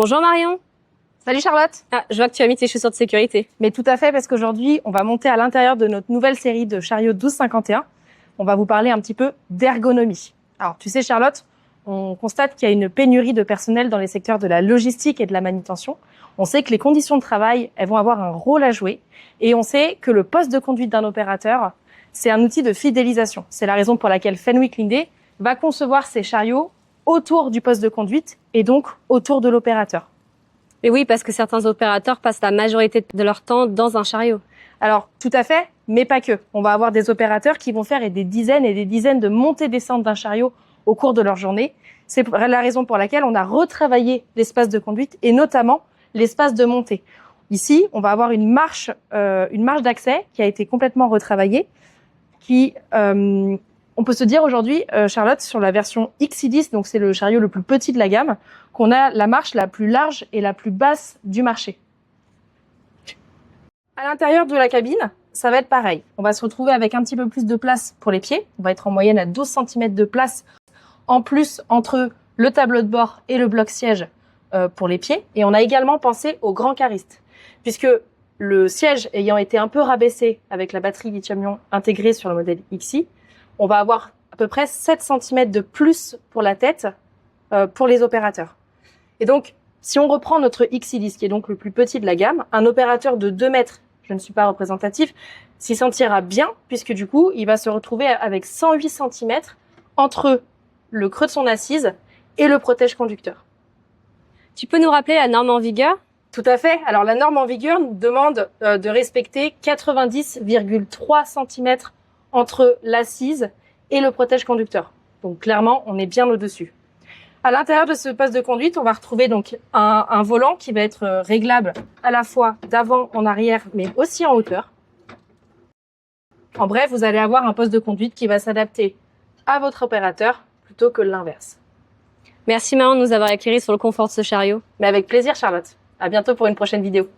Bonjour Marion. Salut Charlotte. Ah, je vois que tu as mis tes chaussures de sécurité. Mais tout à fait, parce qu'aujourd'hui, on va monter à l'intérieur de notre nouvelle série de chariots 1251. On va vous parler un petit peu d'ergonomie. Alors, tu sais Charlotte, on constate qu'il y a une pénurie de personnel dans les secteurs de la logistique et de la manutention. On sait que les conditions de travail, elles vont avoir un rôle à jouer. Et on sait que le poste de conduite d'un opérateur, c'est un outil de fidélisation. C'est la raison pour laquelle Fenwick Lindé va concevoir ses chariots autour du poste de conduite et donc autour de l'opérateur. Mais oui, parce que certains opérateurs passent la majorité de leur temps dans un chariot. Alors, tout à fait, mais pas que. On va avoir des opérateurs qui vont faire des dizaines et des dizaines de montées-descentes d'un chariot au cours de leur journée. C'est la raison pour laquelle on a retravaillé l'espace de conduite et notamment l'espace de montée. Ici, on va avoir une marche d'accès qui a été complètement retravaillée, qui, on peut se dire aujourd'hui, Charlotte, sur la version XC10, donc c'est le chariot le plus petit de la gamme, qu'on a la marche la plus large et la plus basse du marché. À l'intérieur de la cabine, ça va être pareil. On va se retrouver avec un petit peu plus de place pour les pieds. On va être en moyenne à 12 cm de place en plus entre le tableau de bord et le bloc-siège pour les pieds. Et on a également pensé au grand cariste, puisque le siège ayant été un peu rabaissé avec la batterie lithium-ion intégrée sur le modèle XI, on va avoir à peu près 7 cm de plus pour la tête pour les opérateurs. Et donc, si on reprend notre XI10, qui est donc le plus petit de la gamme, un opérateur de 2 mètres, je ne suis pas représentatif, s'y sentira bien, puisque du coup, il va se retrouver avec 108 cm entre le creux de son assise et le protège-conducteur. Tu peux nous rappeler la norme en vigueur? Tout à fait. Alors, la norme en vigueur nous demande de respecter 90,3 cm entre l'assise et le protège-conducteur. Donc, clairement, on est bien au-dessus. À l'intérieur de ce poste de conduite, on va retrouver donc un volant qui va être réglable à la fois d'avant en arrière, mais aussi en hauteur. En bref, vous allez avoir un poste de conduite qui va s'adapter à votre opérateur plutôt que l'inverse. Merci Marion de nous avoir éclairé sur le confort de ce chariot. Mais avec plaisir, Charlotte. À bientôt pour une prochaine vidéo.